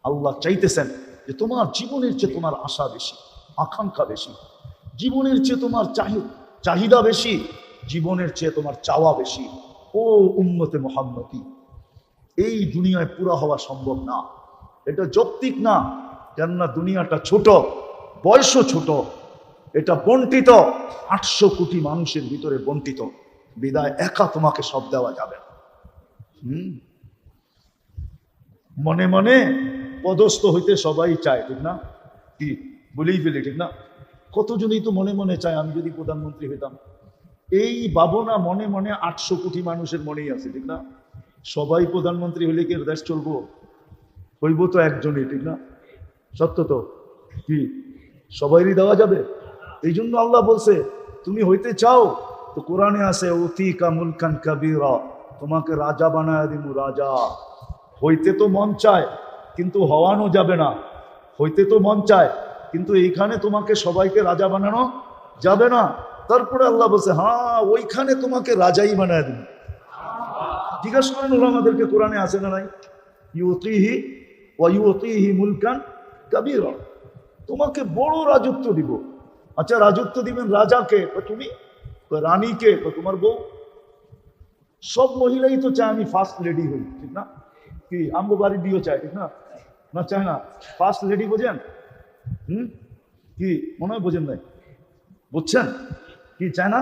আল্লাহ চাইতেছেন যে তোমার জীবনের চেয়ে তোমার আশা বেশি, আকাঙ্ক্ষা বেশি, জীবনের চেয়ে তোমার চাহিদা বেশি, জীবনের চেয়ে তোমার চাওয়া বেশি। ও উম্মতে মুহাম্মদী, এই দুনিয়ায় পুরা হওয়া সম্ভব না, এটা যৌক্তিক না। কেননা দুনিয়াটা ছোট, বয়সও ছোট, এটা বন্টিত, 800 কোটি মানুষের ভিতরে বন্টিত, বিদায় একা তোমাকে সব দেওয়া যাবে না। মনে মনে পদস্থ হইতে সবাই চায়, ঠিক না? কি বলেই ফেলে, ঠিক না? কতজনই তো মনে মনে চায় আমি যদি প্রধানমন্ত্রী হইতাম। এই ভাবনা মনে মনে 800 কোটি মানুষের মনেই আছে, ঠিক না? সবাই প্রধানমন্ত্রী হইলে কি দেশ চলবো? হইব তো একজনই, ঠিক না? সত্য তো, কি সবাইরই দেওয়া যাবে? এই জন্য আল্লাহ বলছে তুমি হইতে চাও তো কোরআনে আছে উতিকা মুলকান কাবীরা, তোমাকে রাজা বানায় দিমু। রাজা হইতে তো মন চায় কিন্তু হওয়ানো যাবে না, হইতে তো মন চায় কিন্তু এইখানে তোমাকে সবাইকে রাজা বানানো যাবে না। তারপরে আল্লাহ বলছে হ্যাঁ ওইখানে তোমাকে রাজাই বানায় দিন। জিজ্ঞাসা করেন ওলামাদেরকে, কোরআনে আছে না নাই? ইউতিহি ওয়া ইউতিহি মুলকান কাবীরা, তোমাকে বড় রাজত্ব দিব। আচ্ছা রাজত্ব দিবেন রাজাকে? তুমি রানীকে, তোমার বউ। সব মহিলাই তো চায় আমি ফার্স্ট লেডি হই, ঠিক না? কি আমগো বাড়ির দিয়েও চায়, ঠিক না? না চায় না? ফার্স্ট লেডি বোঝেন? কি মনে হয় বোঝেন নাই? বুঝছেন কি চায় না?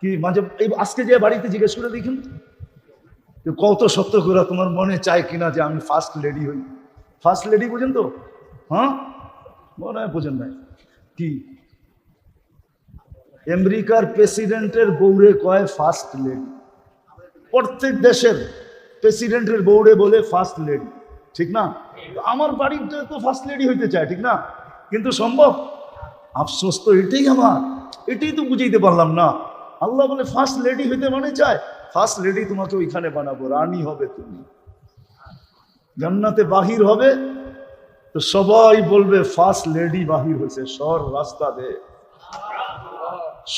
কি মাঝে এই আজকে যে বাড়িতে জিজ্ঞেস করে দেখুন কত সত্য করে তোমার মনে চায় কিনা যে আমি ফার্স্ট লেডি হই। ফার্স্ট লেডি বোঝেন তো? হ্যাঁ মনে হয় বোঝেন নাই। কি আমেরিকার প্রেসিডেন্টের বউরে কয় ফার্স্ট লেডি, প্রত্যেক দেশের প্রেসিডেন্টের বউরে বলে ফার্স্ট লেডি, ঠিক না? আমার বাড়িতে তো ফার্স্ট লেডি হইতে চায়, ঠিক না? কিন্তু সম্ভব? আফসোস তো এটাই আমার, এটাই তো বুঝাইতে পারলাম না। আল্লাহ বলে ফার্স্ট লেডি হইতে মনে চায়, ফার্স্ট লেডি তোমাকে ওইখানে বানাবো, রানী হবে তুমি। জান্নাতে বাহির হবে তো সবাই বলবে ফার্স্ট লেডি বাহির হয়েছে, সর রাস্তা দে।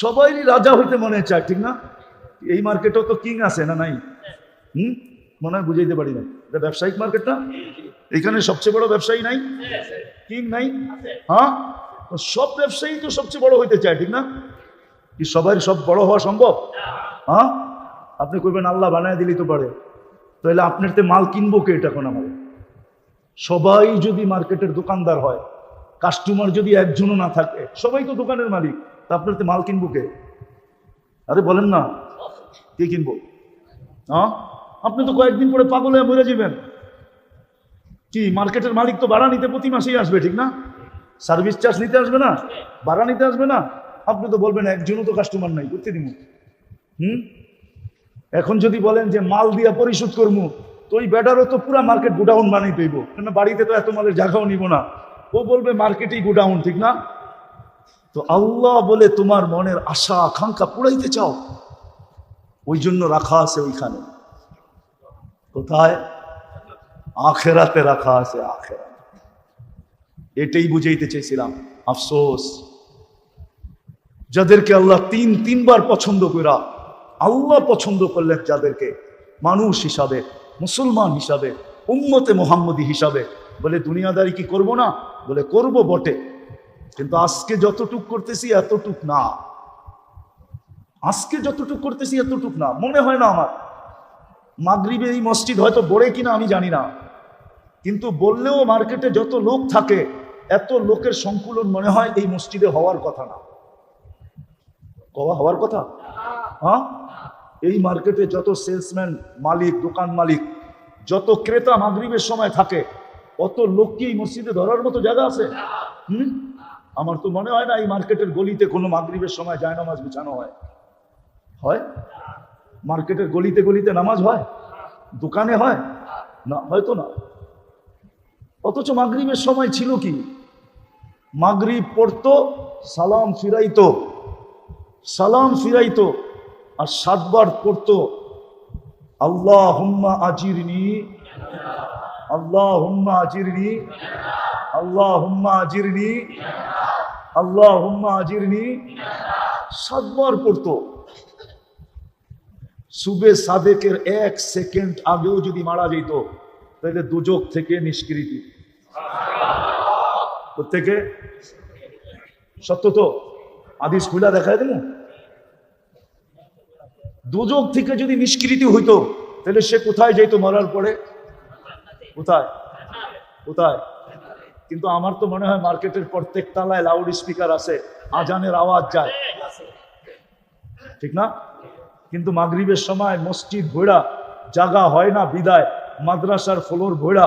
সবাই রাজা হইতে মনে চায়, ঠিক না? এই মার্কেটও তো কিং আছে না নাই? মনে হয় বুঝাইতে পারি না। এটা ব্যবসায়িক মার্কেট না? এখানে সবচেয়ে বড় ব্যবসায়ী নাই? কিং নাই? হ্যাঁ, সব ব্যবসায়ী তো সবচেয়ে বড় হইতে চায়, ঠিক না? কি সবাই সব বড় হওয়া সম্ভব? হ্যাঁ, আপনি করবেন আল্লাহ বানায় দিলি তো পারে, তাহলে আপনার তে মাল কিনবো কে? এটা কোন আমার? সবাই যদি মার্কেটের দোকানদার হয়, কাস্টমার যদি একজনও না থাকে, সবাই তো দোকানের মালিক, তা আপনার তে মাল কিনবো কে? আরে বলেন না, কে কিনবো? হ্যাঁ, আপনি তো কয়েকদিন পরে পাগল হয়ে মরে যাবেন। কি মার্কেটের মালিক তো ভাড়া নিতে প্রতি মাসেই আসবে, ঠিক না? সার্ভিস চার্জ নিতে আসবে না? ভাড়া নিতে আসবে না? আপনি তো বলবেন একজনও তো কাস্টমার নাই, করতে দিব। এখন যদি বলেন যে মাল দিয়া পরিশোধ করবো, তো ওই বেটারও তো পুরা মার্কেট গোডাউন বানাই দেব, কেন বাড়িতে তো এত মালের জায়গাও নিব না। ও বলবে মার্কেটই গোডাউন, ঠিক না? তো আল্লাহ বলে তোমার মনের আশা আকাঙ্ক্ষা পুরাইতে চাও, ওই জন্য রাখা আছে ওইখানে। কোথায়? আখেরাতে রাখা আছে, আখেরাত। এটাই বুঝাইতে চাইছিলাম। আফসোস যাদেরকে আল্লাহ তিনবার পছন্দ করা, আল্লাহ পছন্দ করলেন যাদেরকে মানুষ হিসাবে, মুসলমান হিসাবে, উম্মতে মুহাম্মদী হিসাবে, বলে দুনিয়াদারি কি করব না? বলে করব বটে, কিন্তু আজকে যতটুক করতেছি এতটুক না। আজকে যতটুক করতেছি এতটুক না। মনে হয় না আমার মাগরিবে এই মসজিদ হয়তো বড়ে কিনা আমি জানি না, কিন্তু বললেও মার্কেটে যত লোক থাকে এত লোকের সংকুলন মনে হয় এই মসজিদে হওয়ার কথা না। হওয়ার কথা? হ্যাঁ, এই মার্কেটে যত সেলসম্যান, মালিক, দোকান মালিক, যত ক্রেতা মাগরিবের সময় থাকে, অত লোক কি এই মসজিদে ধরার মতো জায়গা আছে? আমার তো মনে হয় না এই মার্কেটের গলিতে কোনো মাগরিবের সময় জায়নামাজ বিছানো হয়। হয়? মার্কেটের গলিতে গলিতে নামাজ হয়? দোকানে হয় না? হয়তো না। অথচ মাগরিবের সময় ছিল কি, মাগরিব পড়তো, সালাম ফিরাইতো, সালাম ফিরাইতো, আর 7 বার পড়তো আল্লাহুম্মা আজিরনি, আল্লাহুম্মা আজিরনি, আল্লাহুম্মা আজিরনি, আল্লাহুম্মা আজিরনি। 7 বার পড়তো। সুবে সাদেকের 1 সেকেন্ড আগেও যদি মারা যেত তাহলে দুজক থেকে নিষ্কৃতি। প্রত্যেকে সত্য তো হাদিস খুলা দেখায় দেব। দোজখ থেকে যদি নিষ্কৃতি হইতো তাহলে সে কোথায় যাইতো মরার পরে? কোথায় কোথায়? কিন্তু আমার তো মনে হয় মার্কেটের প্রত্যেক তালায় লাউড স্পিকার আছে, আজানের আওয়াজ যায়, ঠিক না? কিন্তু মাগরিবের সময় মসজিদ ভোড়া জাগা হয় না বিদায়, মাদ্রাসার ফ্লোর ভোড়া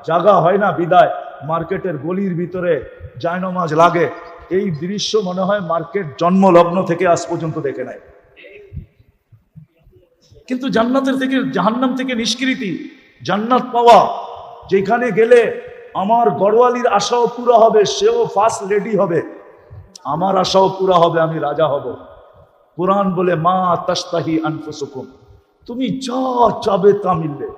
জাগা হয় না বিদায়, মার্কেটের গলির ভিতরে জায়নামাজ লাগে। এই দৃশ্য মনে হয় মার্কেট জন্ম লগ্ন থেকে আজ পর্যন্ত দেখে নাই। কিন্তু জান্নাতের থেকে জাহান্নাম থেকে নিষ্কৃতি, জান্নাত পাওয়া, যেখানে গেলে আমার গড়ওয়ালির আশাও পুরো হবে, সেও ফার্স্ট লেডি হবে, আমার আশাও পুরো হবে, আমি রাজা হব। কোরআন বলে মা তাস্তাহি আনফুসুকুম, তুমি যা চাবে তা মিলবে।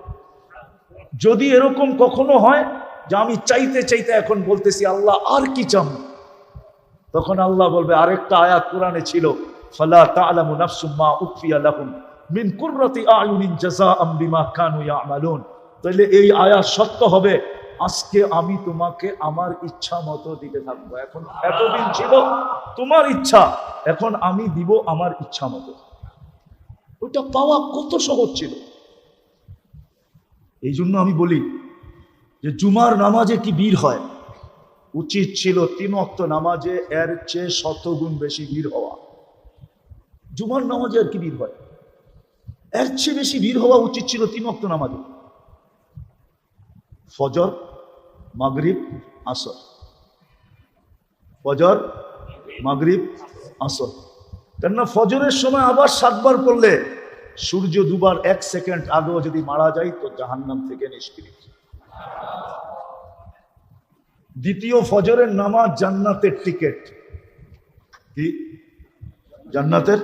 যদি এরকম কখনো হয় যে আমি চাইতে চাইতে এখন বলতেছি আল্লাহ আর কি চাম, তখন আল্লাহ বলবে, আরেকটা আয়াত কোরআনে ছিল, ফালা তা'লামু নাফসুম মা উখফিয়া লাহুম মিন কুররাতি আয়ুনিন জাযাআম বিমা কানু ইয়ামালুন। তাহলে এই আয়াত সত্য হবে, আজকে আমি তোমাকে আমার ইচ্ছা মতো দিতে থাকবো। এখন এতদিন ছিল তোমার ইচ্ছা, এখন আমি দিব আমার ইচ্ছা মতো। ওটা পাওয়া কত সহজ ছিল। এই জন্য আমি বলি যে জুমার নামাজে কি ভিড় হয়, উচিত ছিল 3 ওয়াক্ত নামাজে এর চেয়ে 100 গুণ বেশি ভিড় হওয়া। জুমার নামাজে আর কি ভিড় হয়, এর চেয়ে বেশি ভিড় হওয়া উচিত ছিল 3 ওয়াক্ত নামাজে। ফজর, মাগরিব, আসর, ফজর, মাগরিব, আসর। কেননা ফজরের সময় আবার 7 বার পড়লে সূর্য দুবার 1 সেকেন্ড আগেও যদি মারা যায় তো জাহান্নাম থেকে নিষ্কৃতি। দ্বিতীয় ফজরের নামাজ জান্নাতের টিকিট, কি জান্নাতের।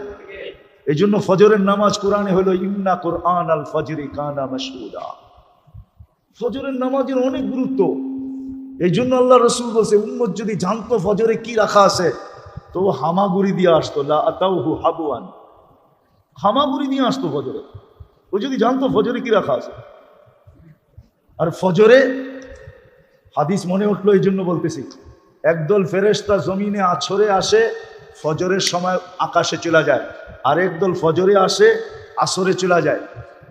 এই জন্য ফজরের নামাজ কোরআনে হলো ইন্না কুরআন আল ফজরি কানা মাশহুদা। ফজরের নামাজের অনেক গুরুত্ব। এই জন্য আল্লাহ রসুল বলছে, উম্মত যদি জানতো ফজরে কি রাখা আছে তো হামাগুড়ি দিয়ে আসতো, লা আতাউহু হাবুয়ান, হামাগুড়ি দিয়ে আসতো ফজরে। ও যদি জানতো ফজরে কি রাখা আছে। আর ফজরে হাদিস মনে উঠলো এই জন্য বলতেছি, একদল ফেরেশতা জমিনে আছরে আসে, ফজরের সময় আকাশে চলে যায়, আর একদল ফজরে আসে আসরে চলে যায়।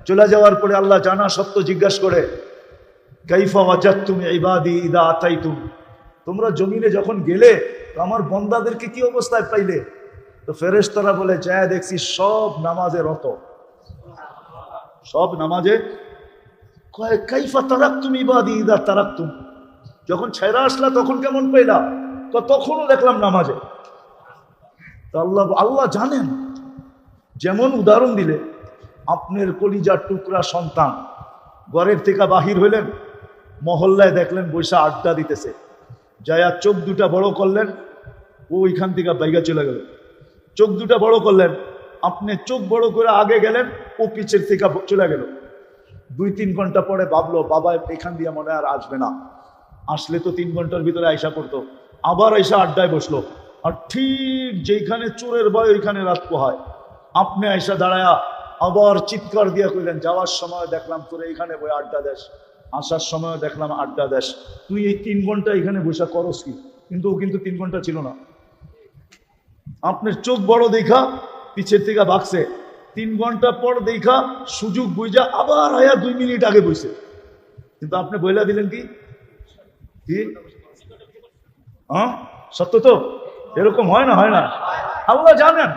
চলে যাওয়ার পরে আল্লাহ জানা সত্য জিজ্ঞাসা করে, কাইফা ওয়াজাদতুম ইবাদি ইদা আতাইতুম, তোমরা জমিনে যখন গেলে আমার বন্দাদেরকে কি অবস্থায় পাইলে? তো ফেরেশতারা বলে, যায় দেখছি সব নামাজে রত, সব নামাজে। কাইফা তারাকতুম ইবাদি ইদা তারাকতুম, যখন ছেড়ে আসলা তখন কেমন পাইলা? তো তখনও দেখলাম নামাজে। তো আল্লাহ জানেন। যেমন উদাহরণ দিলে, আপনার কলিজার টুকরা সন্তান ঘরের থেকে বাহির হইলেন, মহল্লায় দেখলেন বৈশা আড্ডা দিতেছে, যায়া চোখ দুটা বড় করলেন, ও ওইখান থেকে বাইগা চলে গেল। চোখ দুটা বড় করলেন, আপনি চোখ বড় করে আগে গেলেন, ও পিছের থেকে চলে গেল। 2-3 ঘন্টা পরে ভাবলো বাবা এখান দিয়ে মনে আর আসবে না, আসলে তো 3 ঘন্টার ভিতরে আয়সা পড়তো। আবার আয়সা আড্ডায় বসলো, আর ঠিক যেখানে চোরের ভয় ওইখানে রাত পোহায়। আপনি আয়সা দাঁড়ায়া আবার চিৎকার দিয়া কইলেন, যাওয়ার সময় দেখলাম তোরে এখানে বই আড্ডা দেশ, আসার সময় দেখলাম আড্ডা দেশ, তুই এই 3 ঘন্টা এখানে বসে করস কি? কিন্তু ও কিন্তু 3 ঘন্টা ছিল না। আপনার চোখ বড় দেখা পিছের থেকে ভাগছে, 3 ঘন্টা পর দেখা সুযোগ বুঝা আবার আয়া 2 মিনিট আগে বসে। কিন্তু আপনি বইলা দিলেন কি? হ্যাঁ, সত্য তো? এরকম হয় না? হয় না? আল্লাহ জানেন।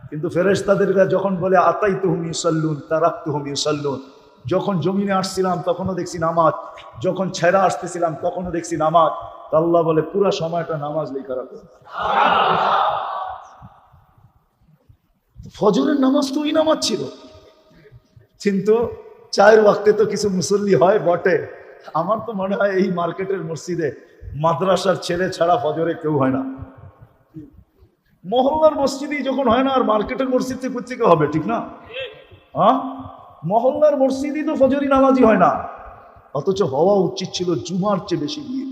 কিন্তু ফেরেশতাদের যখন বলে আতাইতুহুম ইউসাল্লুন তারাকতুহুম ইউসাল্লুন, যখন জমিনে আসছিলাম তখনও দেখছি নামাজ, যখন ছেড়া আসতেছিলাম তখনও দেখছি নামাজ। আল্লাহ বলে পুরো সময়টা নামাজ লেখা রাখো। ফজরের নামাজ তো ওই নামাজ ছিল, কিন্তু 4 ওয়াক্তে তো কিছু মুসল্লি হয় বটে। আমার তো মনে হয় এই মার্কেটের মসজিদে মাদ্রাসার ছেলে ছাড়া ফজরে কেউ হয় না। মহল্লার মসজিদই যখন হয় না, আর মার্কেটের মসজিদ থেকে কোথেকে হবে? ঠিক না? হ্যাঁ, মহল্লার মসজিদই তো ফজরি নামাজই হয় না। অথচ হওয়া উচিত ছিল জুমার চেয়ে বেশি ভিড়,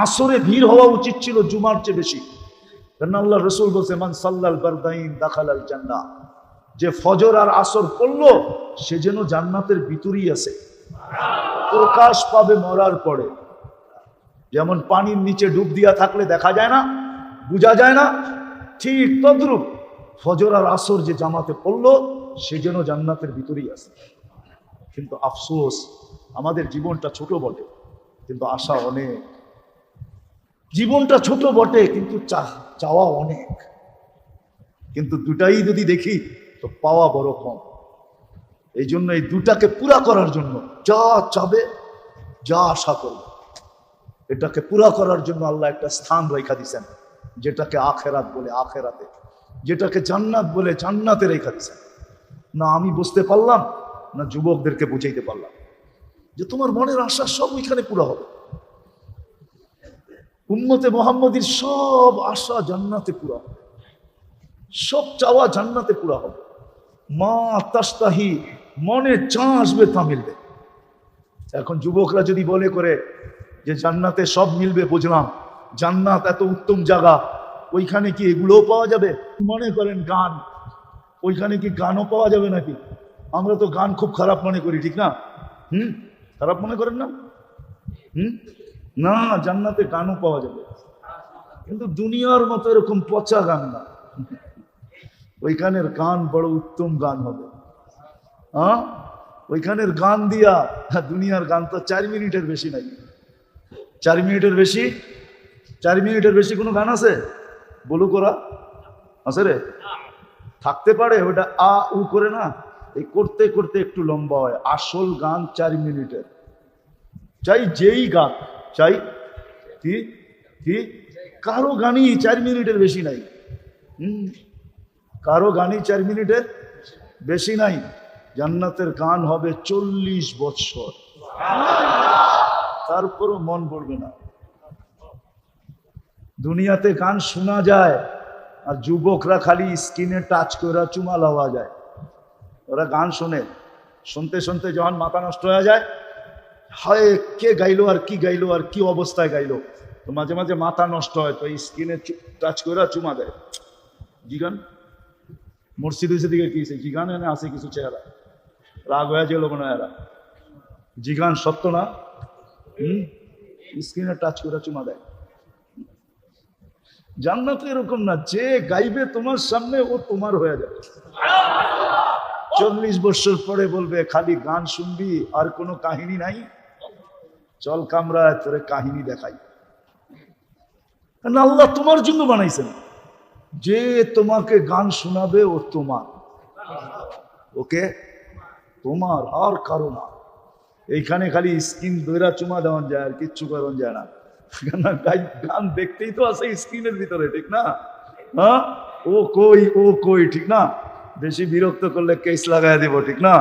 আসরে ভিড় হওয়া উচিত ছিল জুমার চেয়ে বেশি। কারণ আল্লাহ রসুল বলছে, মান সাল্লাল বারদাইন দাখালাল জান্নাহ, যে ফজর আর আসর পড়লো সে যেন জান্নাতের ভিতরেই আছে। প্রকাশ পাবে মরার পরে। যেমন পানির নিচে ডুব দিয়া থাকলে দেখা যায় না, বোঝা যায় না, ঠিক তদ্রূপ ফজর আর আসর যে জামাতে পড়লো সে যেন জান্নাতের ভিতরেই আছে। কিন্তু আফসোস, আমাদের জীবনটা ছোট বটে কিন্তু আশা অনেক। জীবনটা ছোট বটে কিন্তু চাওয়া অনেক। কিন্তু দুটাই যদি দেখি তো পাওয়া বড় কম। এই জন্য এই দুটাকে পুরা করার জন্য যা চাবে, যা আশা করবে, এটাকে পুরা করার জন্য আল্লাহ একটা স্থান রেখা দিছেন, যেটাকে আখেরাত বলে আখেরাতে, যেটাকে জান্নাত বলে জান্নাতে রেখা দিছেন। না আমি বুঝতে পারলাম, না যুবকদেরকে বুঝাইতে পারলাম যে তোমার মনের আশা সব ওইখানে পুরা হবে। উম্মতে মুহাম্মদীর সব আশা জান্নাতে পুরা হবে, সব চাওয়া জান্নাতে পুরা হবে। মা তাস্তাহি, মনে যা আসবে তা মিলবে। এখন যুবকরা যদি বলে করে যে জান্নাতে সব মিলবে, বুঝলাম জান্নাত এত উত্তম জায়গা, ওইখানে কি এগুলোও পাওয়া যাবে? মনে করেন গান, ওইখানে কি গানও পাওয়া যাবে নাকি? আমরা তো গান খুব খারাপ মনে করি, ঠিক না? খারাপ মনে করেন না? না, জান্নাতে গানও পাওয়া যাবে, কিন্তু দুনিয়ার মতো এরকম পচা গান না। ওইখানের গান বড় উত্তম গান হবে। ওইখানের গান দিয়া, দুনিয়ার গান তো 4 মিনিটের বেশি নাই। 4 মিনিটের বেশি, 4 মিনিটের বেশি কোনো গান আছে? বলুক ওরা আছে রে, থাকতে পারে। ওটা আ উ করে না, এই করতে করতে একটু লম্বা হয়। আসল গান 4 মিনিটের, চাই যেই গান চাই। কি কি কারো গানই 4 মিনিটের বেশি নাই। কারো গানই 4 মিনিটের বেশি নাই। জান্নাতের গান হবে 40 বৎসর, তারপরও মন পড়বে না। দুনিয়াতে গান শোনা যায় আর যুবকরা খালি স্ক্রিনে টাচ করে চুমা লওয়া যায়। ওরা গান শোনে, শুনতে শুনতে যখন মাথা নষ্ট হয়ে যায়, হয় কে গাইলো আর কি গাইলো আর কি অবস্থায় গাইলো, তো মাঝে মাঝে মাথা নষ্ট হয়, তো স্ক্রিনে টাচ করে চুমা দেয়। জি গান মসজিদ দিকে কি জি গান এনে আছে কিছু চেহারা রাগ হয়ে গেল মনে হয় এরা। জি গান সত্য না, স্ক্রিনে টাচ করে চুমা দেয়। জান্নাতে এরকম না, যে গাইবে তোমার সামনে ও তোমার হয়ে যাবে। 40 বছর পরে বলবে খালি গান শুনবি আর কোনো কাহিনী নাই, চল কামরায় তোরে কাহিনী দেখাই। আল্লাহ তোমার জন্য বানাইছেন, যে তোমাকে গান শোনাবে ও তোমার, ওকে তোমার আর কারো না। এইখানে খালি স্ক্রিন ধরা চুমা দেওয়া যায় আর কিচ্ছু করানো যায় না। গান দেখতেই তো আছে স্ক্রিনের ভিতরে, ঠিক না? ও কই ও কই, ঠিক না? বেশি বিরক্ত করলে কেস লাগাই দিব, ঠিক না?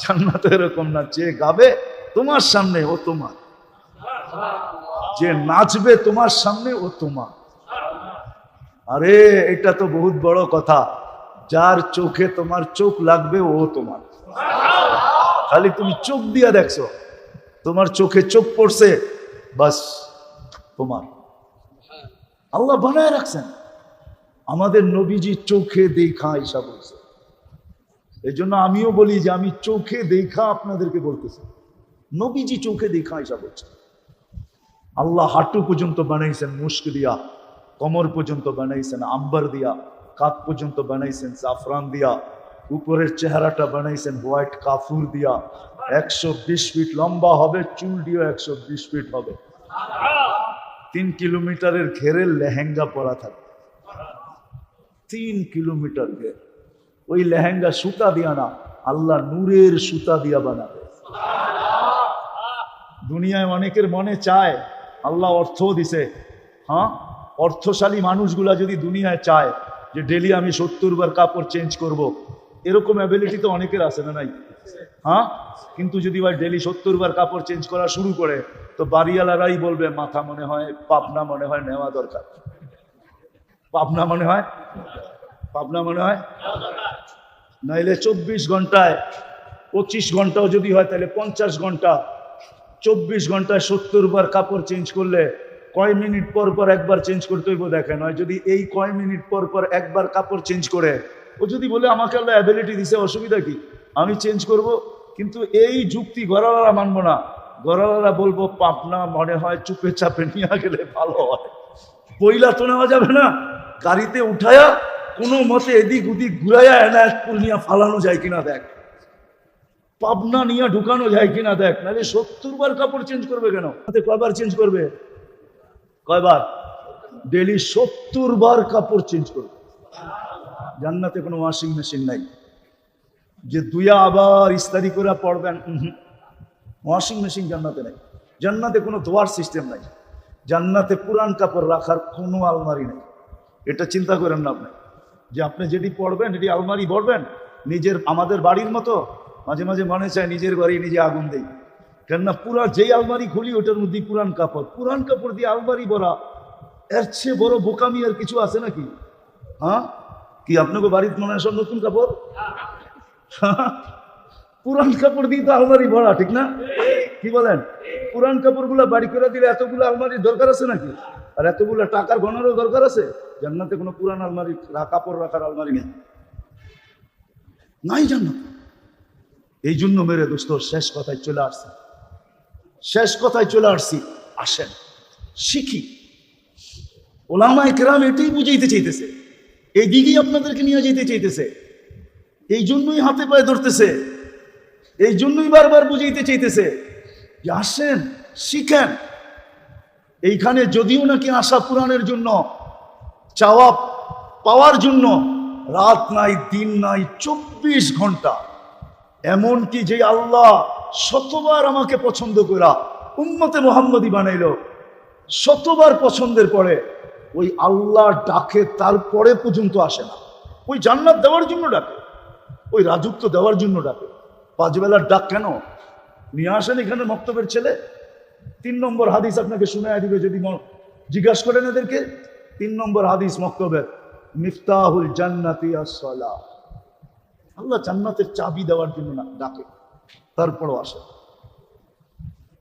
জান্নাতে এরকম না, যে গাবে তোমার সামনে ও তোমার, যে নাচবে তোমার সামনে ও তোমার। আরে এটা তো বহুত বড় কথা। যার চোখে তোমার চোখ লাগবে ও তোমার। খালি তুমি চোখ দিয়া দেখছো, তোমার চোখে চোখ পড়ছে, বাস তোমার। আল্লাহ বানায় রাখছেন। আমাদের নবীজি চোখে দেখা ঈশা বলছে। এই জন্য আমিও বলি যে আমি চোখে দেখা আপনাদেরকে বলতেছি, নবীজি চোখে দেখা ঈশা বলছে। আল্লাহ হাঁটু পর্যন্ত বানাইছেন মুস্ক দিয়া, কমর পর্যন্ত বানাইছেন আম্বার দিয়া, কাঁধ পর্যন্ত বানাইছেন জাফরান দিয়া, উপরের চেহারাটা বানাইছেন হোয়াইট কাফুর দিয়া। 120 ফিট লম্বা হবে, চুল দিয়ে 120 ফিট হবে। 3 কিলোমিটারের ঘেরের লেহেঙ্গা পরা থাকে, 3 কিলোমিটার ঘের। ওই লেহেঙ্গা সুতা দিয়া না, আল্লাহ নূরের সুতা দিয়া বানাবে। দুনিয়ায় অনেকের মনে চায়, আল্লাহ অর্থও দিছে। অর্থশালী মানুষগুলা যদি দুনিয়ায় চায় যে ডেলি আমি 70 বার কাপড় চেঞ্জ করব, এরকম অ্যাবিলিটি তো অনেকের আছে না নাই? কিন্তু যদি ভাই ডেলি 70 বার কাপড় চেঞ্জ করা শুরু করে, তো বাড়িওয়ালারাই বলবে মাথা মনে হয় পাবনা মনে হয় নেওয়া দরকার। পাবনা মনে হয়, পাবনা মনে হয়, নাইলে 24 ঘন্টায় 25 ঘন্টাও যদি হয় তাহলে 50 ঘন্টা। 24 ঘন্টায় 70 বার কাপড় চেঞ্জ করলে কয় মিনিট পর পর একবার চেঞ্জ করতে হইব দেখেন। হয় যদি এই কয় মিনিট পর পর একবার কাপড় চেঞ্জ করে, ও যদি বলে আমাকে আল্লাহ অ্যাবিলিটি দিছে, অসুবিধা কি, আমি চেঞ্জ করব, কিন্তু এই যুক্তি গড়ারা মানবো না গড়ালারা বলবো পাবনা মনে হয় চুপে চাপে নিয়ে গেলে ভালো হয়। পয়লা তো নেওয়া যাবে না, গাড়িতে উঠায়া কোনো মতে এদিক ওদিক ঘুরাইয়া এনায়তপুর নিয়ে ফালানো যায় কিনা দেখ, পাবনা নিয়ে ঢুকানো যায় কিনা দেখ। নাহলে 70 বার কাপড় চেঞ্জ করবে কেন? কয়বার চেঞ্জ করবে? কয়বার? ডেলি 70 বার কাপড় চেঞ্জ করবে। জান্নাতে কোনো ওয়াশিং মেশিন নাই যে দুইয়া আবার ইস্তারি করে পড়বেন। ওয়াশিং মেশিন জান্নাতে নাই। জান্নাতে কোনো ধোয়ার সিস্টেম নাই। জান্নাতে পুরান কাপড় রাখার কোনো আলমারি নেই। এটা চিন্তা করেন না আপনি, যে আপনি যেটি পড়বেন এটি আলমারি ভরবেন নিজের। আমাদের বাড়ির মতো মাঝে মাঝে মনে চায় নিজের বাড়ি নিজে আগুন দেই, কেননা পুরা যেই আলমারি খুলি ওটার মধ্যে পুরান কাপড়। পুরান কাপড় দিয়ে আলমারি ভরা, এর চেয়ে বড় বোকামি আর কিছু আছে নাকি? হ্যাঁ, কি আপনাকে বাড়িতে মনে হয় সব নতুন কাপড়? পুরান কাপড় দিয়ে তো আলমারি ভরা, ঠিক না? কি বলেন? পুরান কাপড় গুলা বাড়ি করে দিলে এতগুলো আলমারির দরকার আছে নাকি? আর এতগুলো টাকার গণারও দরকার আছে? জান্নাতে কোনো পুরান আলমারি কাপড় রাখার আলমারি নেই, নাই জান্নাত। এই জন্য মেরে দোস্ত শেষ কথায় চলে আসছি, শেষ কথায় চলে আসছি। আসেন শিখি। ওলামায়ে কেরাম এটাই বুঝাইতে চাইতেছে, এই দিকেই আপনাদেরকে নিয়ে যেতে চাইতেছে। এই জন্যই হাতে পায়ে ধরতেছে, এই জন্যই বারবার বুঝাইতে চাইতেছে যে আসেন শিখেন। এইখানে যদিও নাকি আশা পূরণের জন্য, চাওয়া পাওয়ার জন্য রাত নাই দিন নাই, 24 ঘন্টা। এমনকি যে আল্লাহ শতবার আমাকে পছন্দ করা উম্মতে মুহাম্মদী বানাইল, শতবার পছন্দের পরে ওই আল্লাহ ডাকে তারপরে পর্যন্ত আসে না। ওই জান্নাত দেওয়ার জন্য ডাকে, ওই রাজত্ব দেওয়ার জন্য ডাকে। 5 বেলার ডাক কেন? নিয়ে আসেন এখানে মক্তবের ছেলে। 3 নম্বর হাদিস আপনাকে শুনাইয়া দিবে যদি জিজ্ঞাসা করেন এদেরকে। 3 নম্বর হাদিস মক্তবের, মিফতাহুল জান্নাতি আস-সালাহ। আল্লাহ জান্নাতের চাবি দেওয়ার জন্য না ডাকে, তারপরও আসেন।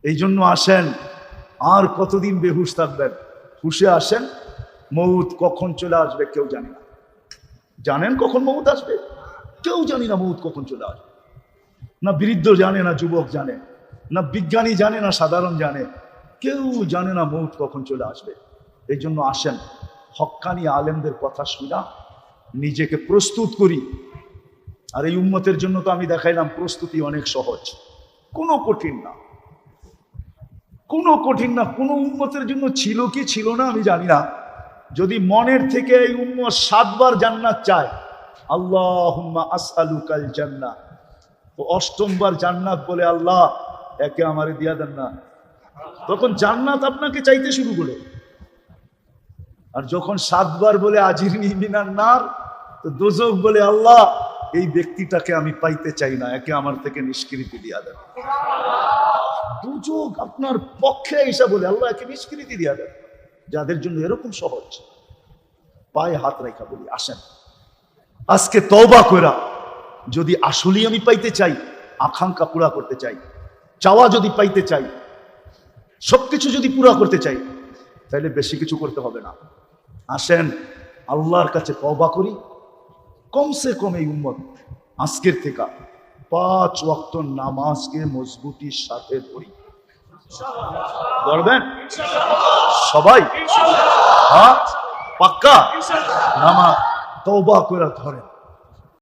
এই জন্য আসেন। আর কতদিন বেহুশ থাকবেন? হুশে আসেন। মউত কখন চলে আসবে কেউ জানে না। জানেন কখন মউত আসবে? কেউ জানি না মউত কখন চলে আসবে। না বৃদ্ধ জানে, না যুবক জানে, না বিজ্ঞানী জানে, না সাধারণ জানে, কেউ জানে না মউত কখন চলে আসবে। এই জন্য আসেন, হক্কানি আলেমদের কথা শুনা নিজেকে প্রস্তুত করি। আর এই উম্মতের জন্য তো আমি দেখাইলাম প্রস্তুতি অনেক সহজ, কোনো কঠিন না, কোনো কঠিন না। কোনো উম্মতের জন্য ছিল কি ছিল না আমি জানি না। যদি মনের থেকে এই উম্মত 7 বার জান্নাত চায়, আল্লাহুম্মা আসআলুকাল জান্নাহ, তো 8ম বার জান্নাত বলে আল্লাহ একে আমারে দিয়া দেন না, তখন জান্নাত আপনাকে চাইতে শুরু করে। আর যখন 7 বার বলে আজিরনি মিনান নার, তো দোজখ বলে আল্লাহ এই ব্যক্তিটাকে আমি পাইতে চাই না, একে আমার থেকে নিষ্কৃতি দিয়া দেন। দোজখ আপনার পক্ষে এসে বলে আল্লাহ একে নিষ্কৃতি দিয়া দেন। যাদের জন্য এরকম সহজ, পায়ে হাত রেখা বলি আসেন আজকে তওবা কইরা, যদি আসলেই আমি পাইতে চাই, আকাঙ্ক্ষা পুরা করতে চাই, চাওয়া যদি পাইতে চাই, সবকিছু যদি পুরা করতে চাই, তাহলে বেশি কিছু করতে হবে না। আসেন আল্লাহর কাছে তওবা করি। কমসে কম এই উম্মত আজকের থেকে 5 ওয়াক্ত নামাজকে মজবুতির সাথে পড়ি। ধরবেন সবাই? হ্যাঁ পাক্কা? নামাজ তওবা করে ধরেন।